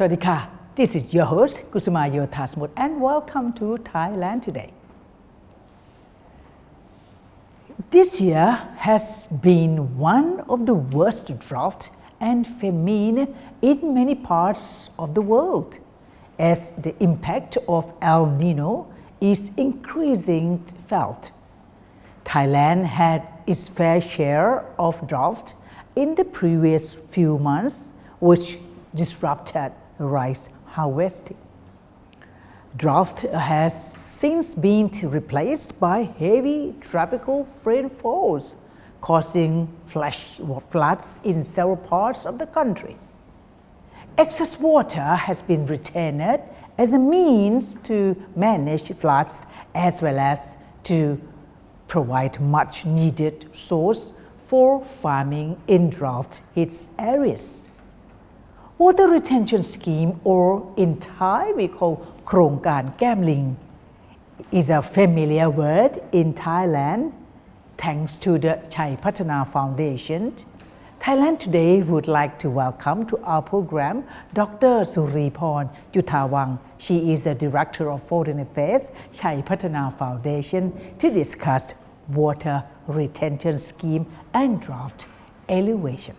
Sawadika, this is your host Kusuma Yothasmut and welcome to Thailand Today. This year has been one of the worst drought and famine in many parts of the world as the impact of El Nino is increasing felt. Thailand had its fair share of drought in the previous few months, which disrupted rice harvesting. Drought has since been replaced by heavy tropical rainfalls, causing floods in several parts of the country. Excess water has been retained as a means to manage floods as well as to provide much needed source for farming in drought-hit areas. Water retention scheme, or in Thai we call โครงการแก้มลิง is a familiar word in Thailand. Thanks to the Chai Pathana Foundation, Thailand Today would like to welcome to our program Dr. Suriporn Yuthawang. She is the Director of Foreign Affairs, Chai Pathana Foundation, to discuss water retention scheme and drought elevation.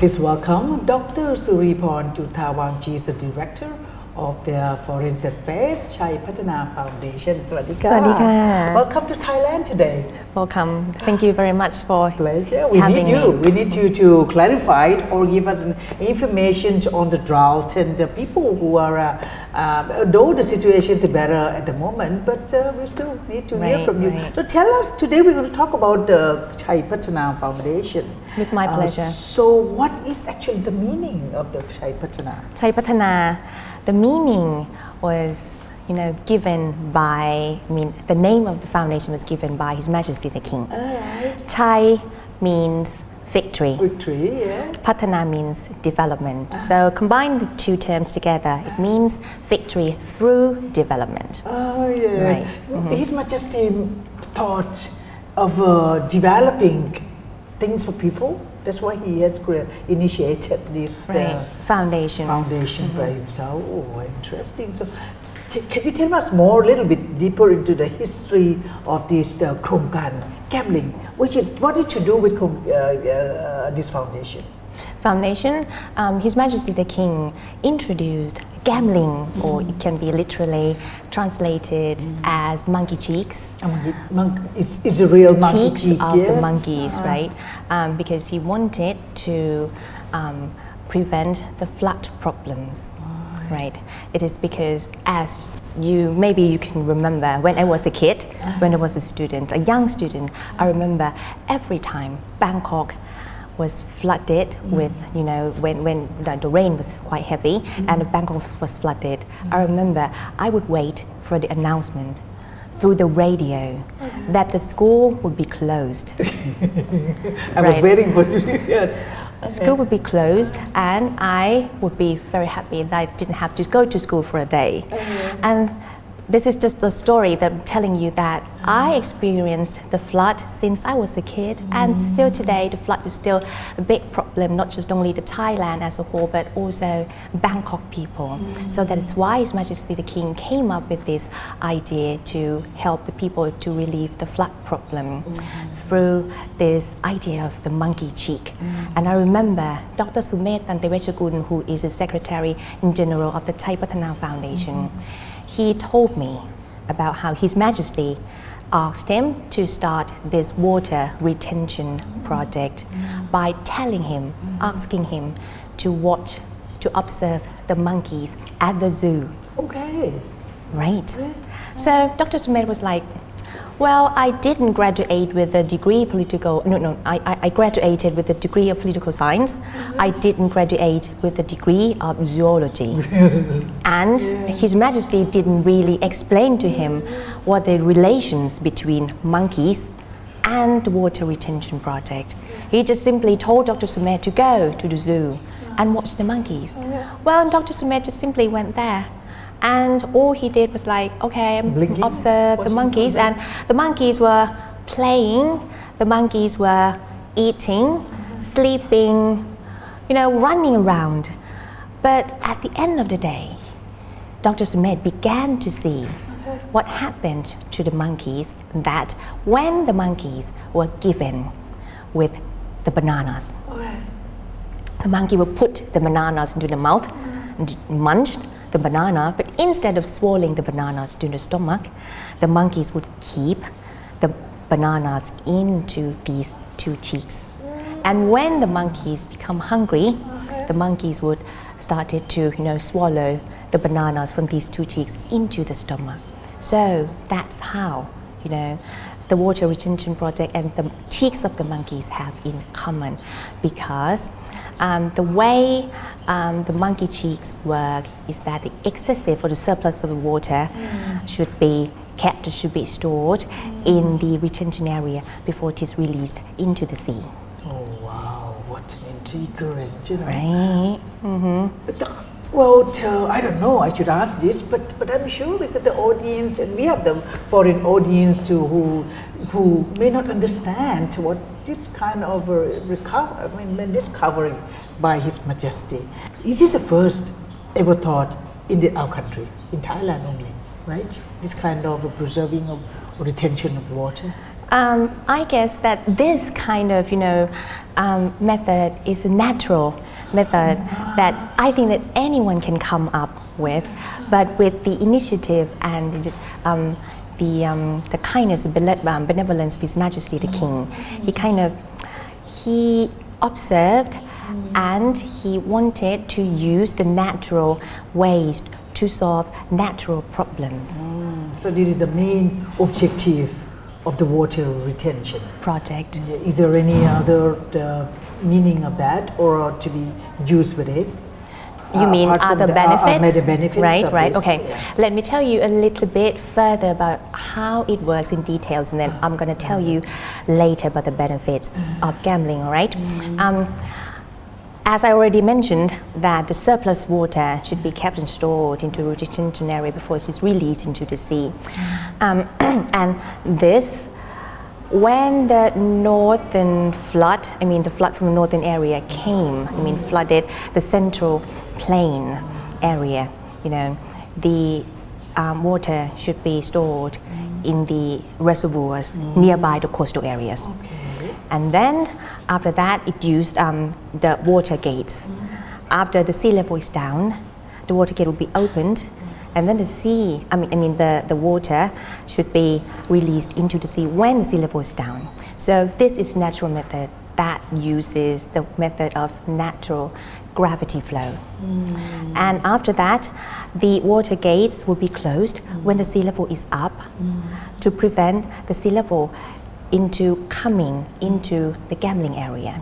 Please welcome Dr. Suriporn Yuthawang. She is the Director of the Foreign Affairs Chai Pathana Foundation. Sawadika. Sawadika. Welcome to Thailand Today. Welcome. Thank you very much for Pleasure. having me. We need you to clarify or give us information on the drought and the people who are, though the situation is better at the moment, but we still need to hear from you. Right. So tell us, today we're going to talk about the Chai Pathana Foundation. With my pleasure. So what is actually the meaning of the Chai Pathana? Chai Pathana, the meaning was, given by, the name of the foundation was given by His Majesty the King. Alright. Chai means victory. Victory, yeah. Pathana means development. So combine the two terms together, it means victory through development. Oh, yes. Right. His Majesty thought of developing things for people. That's why he has initiated this foundation by himself. Oh, interesting. So, can you tell us more, a little bit deeper into the history of this โครงการ gambling, which is what did you do with this foundation? Foundation, His Majesty the King introduced gambling, or it can be literally translated as monkey cheeks. It's a real monkey cheek of the monkeys, right? Because he wanted to prevent the flood problems, right? It is because, as maybe you can remember, when I was a kid, when I was a student, a young student, I remember every time Bangkok was flooded with, when the rain was quite heavy and Bangkok was flooded, I remember I would wait for the announcement through the radio that the school would be closed. I was waiting for you, yes. School would be closed and I would be very happy that I didn't have to go to school for a day. And this is just the story that I'm telling you that I experienced the flood since I was a kid, and still today the flood is still a big problem, not just only the Thailand as a whole, but also Bangkok people. So that is why His Majesty the King came up with this idea to help the people to relieve the flood problem through this idea of the monkey cheek. And I remember Dr. Sumet Tantewechakul, who is the Secretary in General of the Chai Pathana Foundation. He told me about how His Majesty asked him to start this water retention project by asking him to watch, to observe the monkeys at the zoo. Okay. Right. So Dr. Sumet was like, well, I didn't graduate with a degree I graduated with a degree of political science. I didn't graduate with a degree of zoology. And His Majesty didn't really explain to him what the relations between monkeys and the water retention project. He just simply told Dr. Sumet to go to the zoo and watch the monkeys. Well, Dr. Sumet just simply went there. And all he did was like, okay, observe the monkeys, and the monkeys were playing, the monkeys were eating, sleeping, running around. But at the end of the day, Dr. Sumedh began to see what happened to the monkeys, that when the monkeys were given with the bananas, the monkey would put the bananas into the mouth and munch the banana, but instead of swallowing the bananas to the stomach, the monkeys would keep the bananas into these two cheeks. And when the monkeys become hungry, the monkeys would started to swallow the bananas from these two cheeks into the stomach. So that's how the water retention project and the cheeks of the monkeys have in common, because the way the monkey cheeks work is that the excessive or the surplus of the water should be kept, should be stored in the retention area before it is released into the sea. Oh wow, what an intriguing, Right. Well, I don't know, I should ask this, but I'm sure because the audience, and we have the foreign audience too, who may not understand what this kind of discovery by His Majesty. Is this the first ever thought in our country, in Thailand only, right? This kind of preserving of or retention of water? I guess that this kind of method is a natural method that I think that anyone can come up with, but with the initiative and the kindness and benevolence of His Majesty the King, he observed and he wanted to use the natural ways to solve natural problems. So this is the main objective of the water retention project. Is there any other meaning of that, or to be used with it? You mean other benefits? The benefits right. This, okay. Yeah. Let me tell you a little bit further about how it works in details, and then I'm going to tell you later about the benefits of gambling. All right. As I already mentioned, that the surplus water should be kept and stored into a retention area before it is released into the sea. And this, when the northern flood, the flood from the northern area came, flooded the central plain area, the water should be stored in the reservoirs nearby the coastal areas. Okay. And then after that, it used the water gates. After the sea level is down, the water gate will be opened, and then the water should be released into the sea when the sea level is down. So this is natural method that uses the method of natural gravity flow. And after that, the water gates will be closed when the sea level is up to prevent the sea level coming into the gambling area.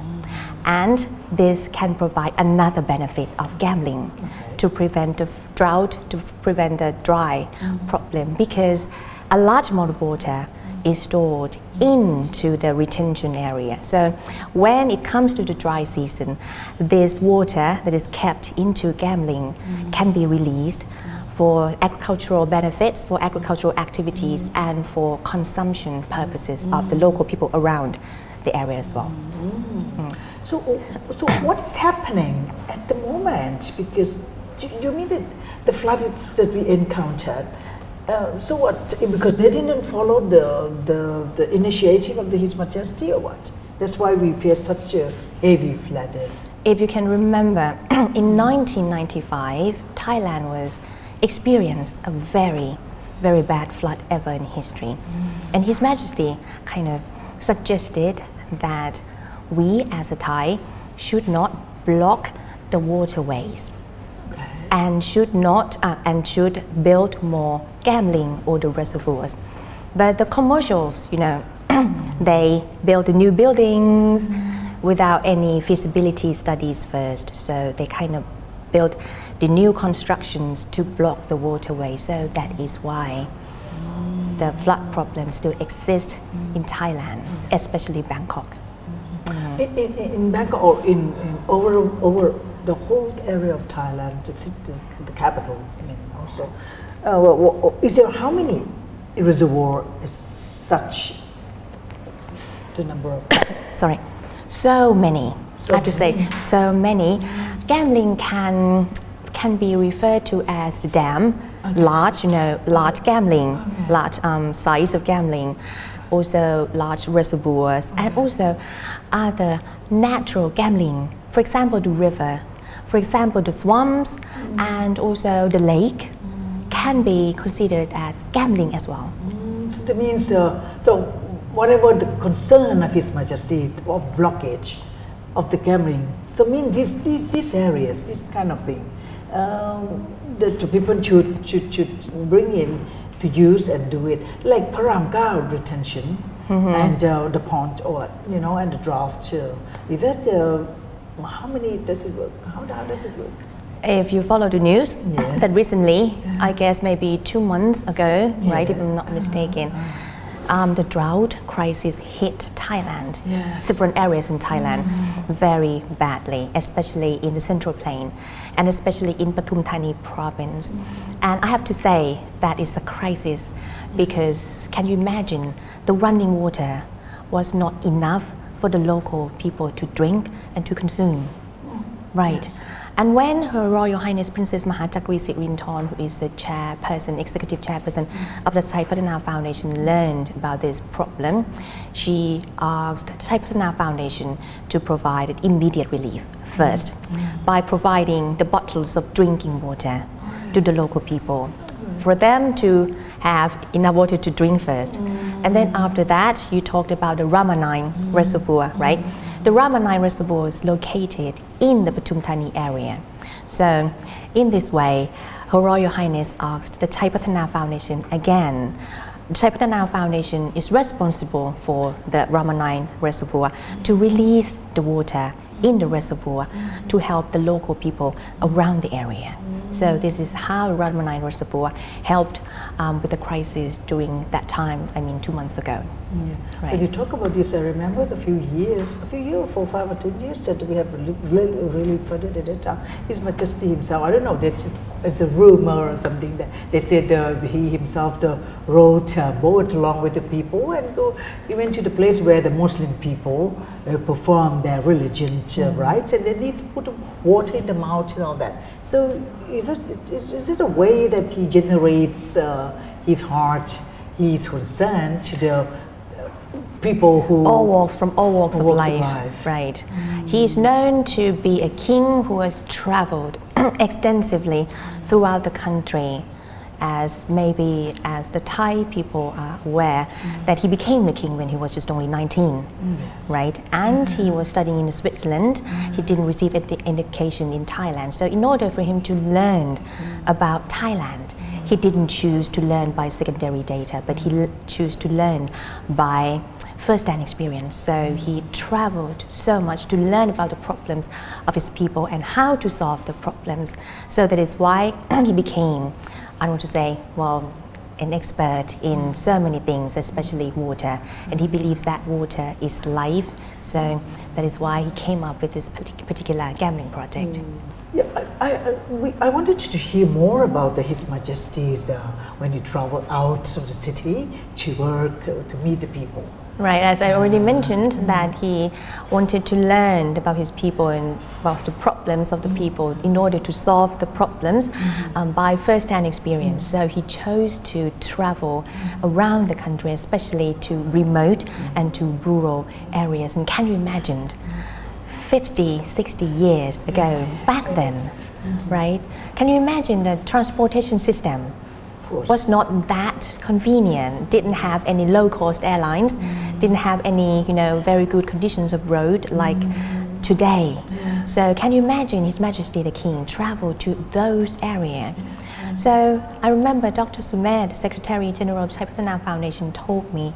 And this can provide another benefit of gambling to prevent the drought, to prevent the dry problem, because a large amount of water is stored into the retention area. So when it comes to the dry season, this water that is kept into gambling can be released for agricultural benefits, for agricultural activities, and for consumption purposes of the local people around the area as well. So what is happening at the moment? Because you mean that the floods that we encountered, so what? Because they didn't follow the initiative of His Majesty, or what? That's why we face such a heavy flooded. If you can remember, in 1995, Thailand experienced a very, very bad flood ever in history. And His Majesty kind of suggested that we as a Thai should not block the waterways and should build more gambling or the reservoirs. But the commercials, they build the new buildings without any feasibility studies first. So they kind of built the new constructions to block the waterway. So that is why the flood problem still exists in Thailand, especially Bangkok. In Bangkok, or in over the whole area of Thailand, the capital, also. Is there how many reservoirs is such the number of? Sorry, so many. I have to say, so many. Gambling can be referred to as the dam, large gambling, large size of gambling, also large reservoirs, and also other natural gambling. For example, the river, for example, the swamps, and also the lake can be considered as gambling as well. So that means, so whatever the concern of His Majesty or blockage of the gambling, so mean these areas, this kind of thing, the people should bring in to use and do it, like Param Kao retention and the pond, or and the draft. Is that how many does it work? How does it work? If you follow the news, that recently, I guess maybe 2 months ago, right, if I'm not mistaken, the drought crisis hit Thailand, several areas in Thailand, very badly, especially in the Central Plain, and especially in Pathum Thani province. And I have to say that is a crisis, because can you imagine, the running water was not enough for the local people to drink and to consume, right? And when Her Royal Highness Princess Mahachakri Sirinthaorn, who is the executive chairperson of the Thai Patana Foundation, learned about this problem, she asked the Thai Patana Foundation to provide immediate relief first by providing the bottles of drinking water to the local people, for them to have enough water to drink first. And then after that, you talked about the Ramanine Reservoir, right? The Ramanine Reservoir is located in the Pathum Thani area. So in this way, Her Royal Highness asked the Thai Patana Foundation again. The Thai Patana Foundation is responsible for the Ramanine Reservoir to release the water in the reservoir to help the local people around the area. So this is how Ramanine Reservoir helped with the crisis during that time, 2 months ago. Right. When you talk about this, I remember a few years, 4, 5 or 10 years that we have really flooded at that time. His Majesty himself, I don't know, there's a rumor or something that they said he himself rowed a boat along with the people and he went to the place where the Muslim people perform their religion rites, and they need to put water in the mouth and all that. So is this a way that he generates his heart, his concern to the people who from all walks of life, right? He is known to be a king who has traveled extensively throughout the country, as the Thai people are aware that he became the king when he was just only 19, right? And he was studying in Switzerland. He didn't receive education in Thailand. So in order for him to learn about Thailand, he didn't choose to learn by secondary data, but he chose to learn by first-hand experience. So he traveled so much to learn about the problems of his people and how to solve the problems. So that is why he became, I want to say, an expert in so many things, especially water. And he believes that water is life. So that is why he came up with this particular gambling project. Yeah, I wanted to hear more about His Majesty's when he traveled out of the city to work, to meet the people. Right, as I already mentioned, that he wanted to learn about his people and about the problems of the people in order to solve the problems by first-hand experience. So he chose to travel around the country, especially to remote and to rural areas. And can you imagine, 50, 60 years ago, back then, right? Can you imagine the transportation system was not that convenient, didn't have any low-cost airlines, didn't have any, very good conditions of road like today. So can you imagine His Majesty the King travel to those areas? So I remember Dr. Sumer, the Secretary General of Thai Patana Foundation, told me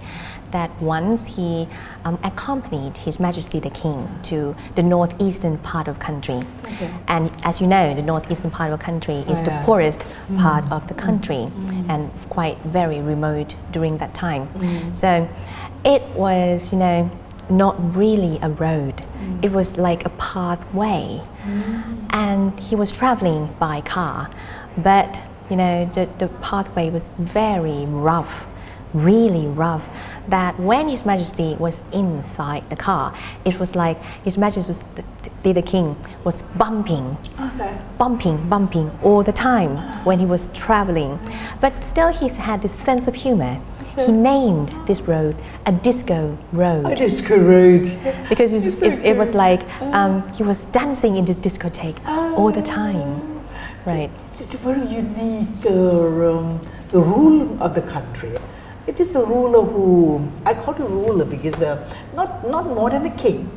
that once he accompanied His Majesty the King to the northeastern part of the country. And as you know, the northeastern part of the country is the poorest part of the country and quite very remote during that time. So it was, not really a road. It was like a pathway. And he was traveling by car, but the pathway was very rough, really rough that when His Majesty was inside the car, it was like His Majesty was the king was bumping all the time when he was traveling. But still he had this sense of humor. He named this road a disco road. A disco road. Because it was like he was dancing in this discotheque all the time. Right. It's a very unique the rule of the country. It is a ruler who, I call it a ruler because not more than a king.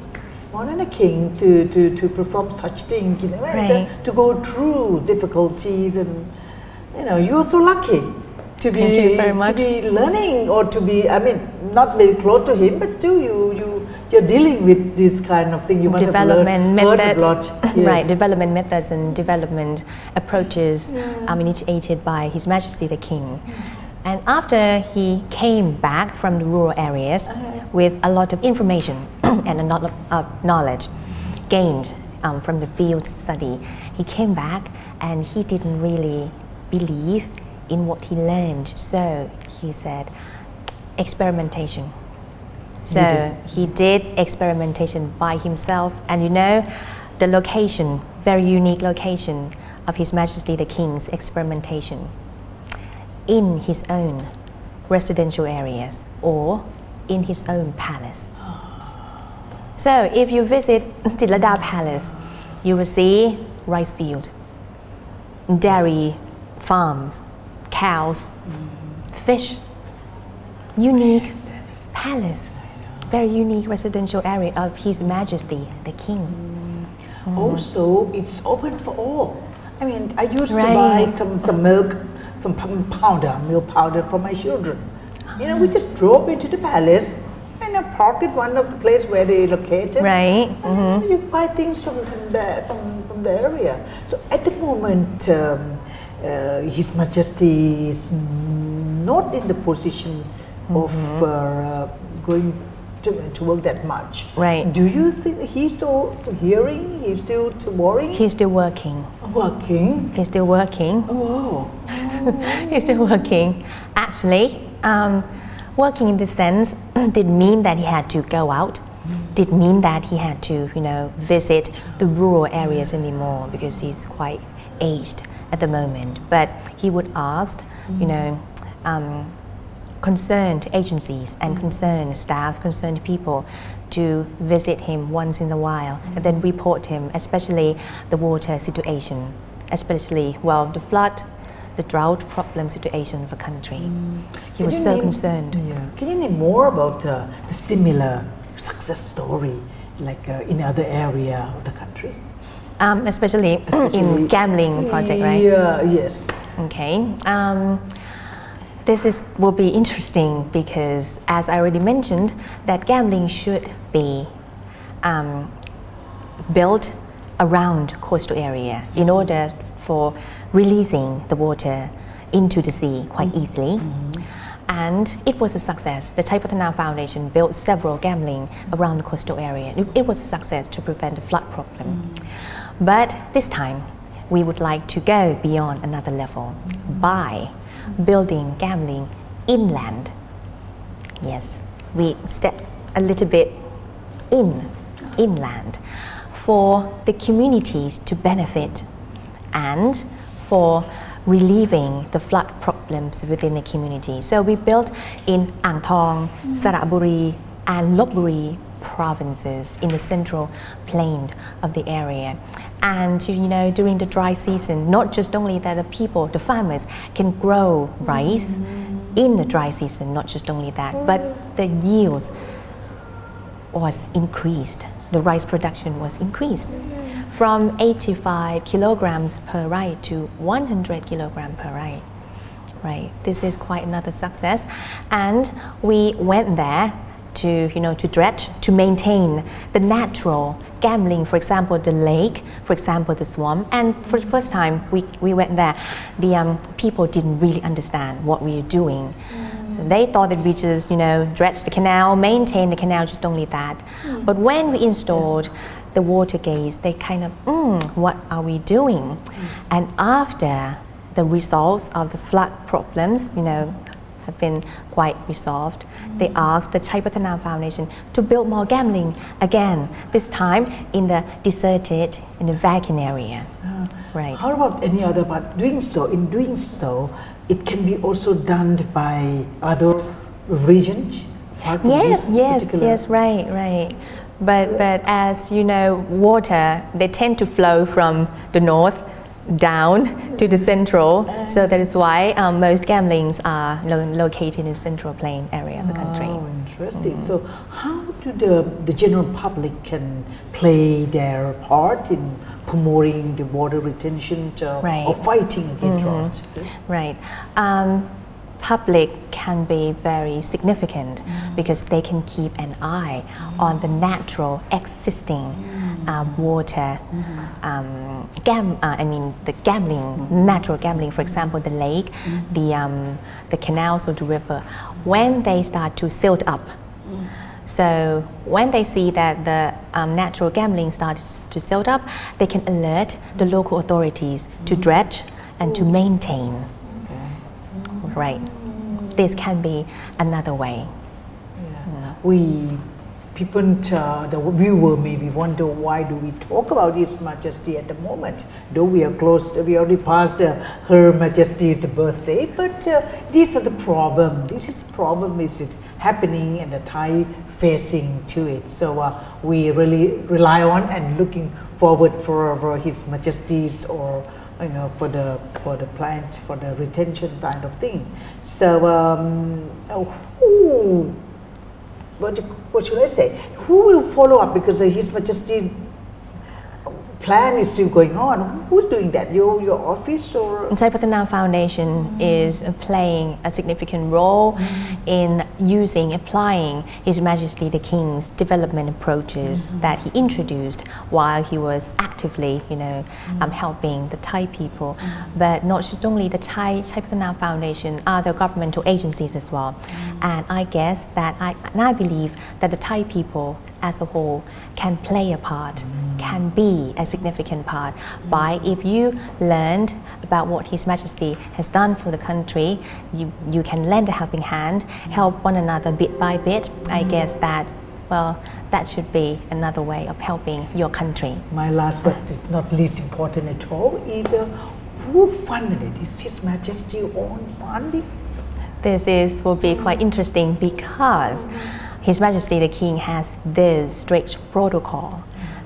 More than a king to perform such things, you know, and to go through difficulties, and you know, you are so lucky to be Thank you very much. to be learning or to be, I mean, not very close to him, but still you're dealing with this kind of thing. You must development have methods, heard a lot. Yes. Right? Development methods and development approaches initiated by His Majesty the King. Yes. And after he came back from the rural areas with a lot of information and a lot of knowledge gained from the field study, he came back and he didn't really believe in what he learned. So he said, experimentation. So he did experimentation by himself, and you know, the location, very unique location of His Majesty the King's experimentation, in his own residential areas or in his own palace. So if you visit Chilada Palace, you will see rice field, dairy farms, cows, fish, unique palace, very unique residential area of His Majesty the King. Also, it's open for all. I mean, I used to buy some milk, some milk powder for my children. You know, we just drove into the palace and park at one of the place where they located. Right. And you buy things from the area. So at the moment, His Majesty is not in the position of going to work that much. Right. Do you think he's still hearing? He's still worrying? He's still working. Working? He's still working. Oh. He's still working. Actually, working in this sense didn't mean that he had to go out. Didn't mean that he had to, you know, visit the rural areas anymore because he's quite aged at the moment. But he would ask, you know, concerned agencies and concerned staff, concerned people to visit him once in a while and then report him, especially the water situation, especially, well, the flood, the drought problem situation of the country. He was so concerned. Yeah. Can you name more about the similar success story, like in other area of the country? Especially in gambling project, right? Yeah, yes. Okay. This will be interesting because, as I already mentioned, that gambling should be built around coastal area in order for releasing the water into the sea quite easily. And it was a success. The Thai Patana Foundation built several gambling around the coastal area. It was a success to prevent the flood problem. But this time, we would like to go beyond another level by building gambling inland. Yes, we step a little bit inland for the communities to benefit and for relieving the flood problems within the community. So we built in Ang Thong, Saratburi and Lopburi provinces in the central plain of the area. And you know, during the dry season, not just only that the people, the farmers can grow rice in the dry season, not just only that, but the yields was increased. The rice production was increased from 85 kilograms per rye to 100 kilograms per rye. Right, this is quite another success, and we went there to, you know, to dredge, to maintain the natural gambling, for example, the lake, for example, the swamp. And for the first time we went there, the people didn't really understand what we were doing. They thought that we just, you know, dredge the canal, maintain the canal, just only that. But when we installed the water gates, they kind of, what are we doing? And after the results of the flood problems, you know, have been quite resolved. They asked the Chai Patana Foundation to build more gambling again, this time in the deserted, in the vacant area. Right. How about any other? But in doing so, it can be also done by other regions. Yes, right. But as you know, water, they tend to flow from the north down to the central, so that is why most gamblings are located in the central plain area of the country. Oh, interesting. So how do the general public can play their part in promoting the water retention or fighting against droughts? Right. Public can be very significant because they can keep an eye on the natural existing water, the gambling, natural gambling, for example, the lake, the canals or the river, when they start to silt up. So when they see that the natural gambling starts to silt up, they can alert the local authorities to dredge and to maintain. Right. This can be another way. The viewer maybe wonder why do we talk about His Majesty at the moment, though we are close, we already passed Her Majesty's birthday, but these are the problem. This is the problem, is it happening and the Thai facing to it. So we really rely on and looking forward for His Majesty's or for the plant, for the retention kind of thing. So what should I say? Who will follow up, because His Majesty plan is still going on? Who's doing that? Your office or? Chai Patana Foundation is playing a significant role in applying His Majesty the King's development approaches that he introduced while he was actively, helping the Thai people. But not just only the Chai Patana Foundation, other governmental agencies as well. And I guess that I believe that the Thai people as a whole can play a part, can be a significant part by, if you learned about what His Majesty has done for the country, you can lend a helping hand, help one another bit by bit. I guess that should be another way of helping your country. My last but not least important at all is who funded it? Is His Majesty own funding? This will be quite interesting because His Majesty the King has this strict protocol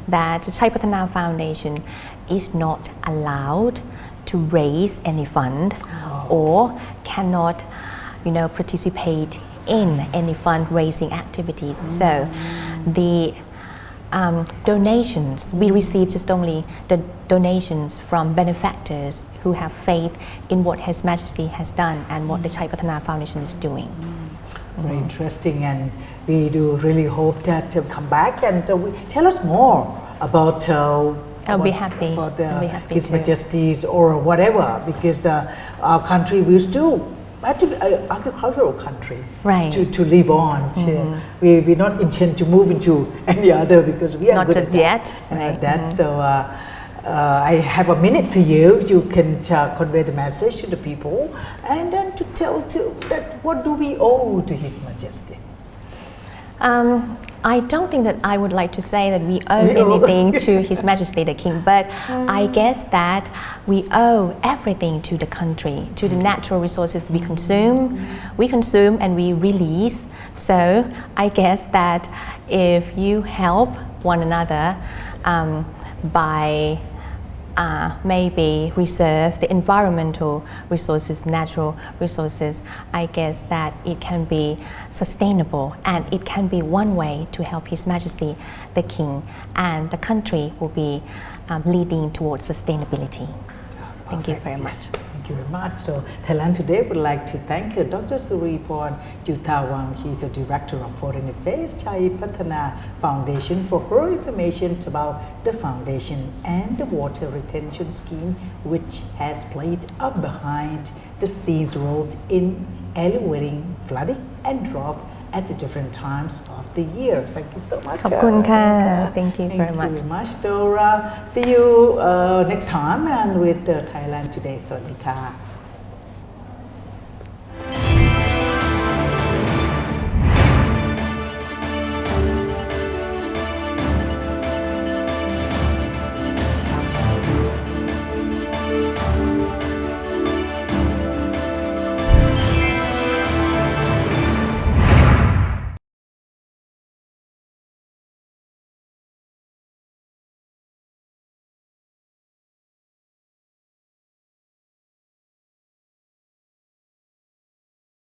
that the Chai Patana Foundation is not allowed to raise any fund or cannot, participate in any fundraising activities. So the donations, we receive just only the donations from benefactors who have faith in what His Majesty has done and what the Chai Patana Foundation is doing. Very interesting, and we do really hope that come back and tell us more about I'll be happy. About His to. Majesty's or whatever, because our country will still have to be an agricultural country, right, to live on. We not intend to move into any other, because we are not good just at that. Right. So I have a minute for you. You can convey the message to the people, and then to tell that what do we owe to His Majesty. I don't think that I would like to say that we owe anything to His Majesty the King, but I guess that we owe everything to the country, to the natural resources we consume and we release. So I guess that if you help one another by maybe reserve the environmental resources, natural resources, I guess that it can be sustainable and it can be one way to help His Majesty the King, and the country will be leading towards sustainability. Thank you very much. Thank you very much. So Thailand Today would like to thank Dr. Suriporn Jutawang. He's the Director of Foreign Affairs, Chai Patana Foundation, for her information about the foundation and the water retention scheme, which has played a behind the scenes role in alleviating flooding and drought at the different times of the year. Thank you so much. ขอบคุณค่ะ Thank you very much. Thank you very much, Dora. See you next time and with Thailand Today. สวัสดีค่ะ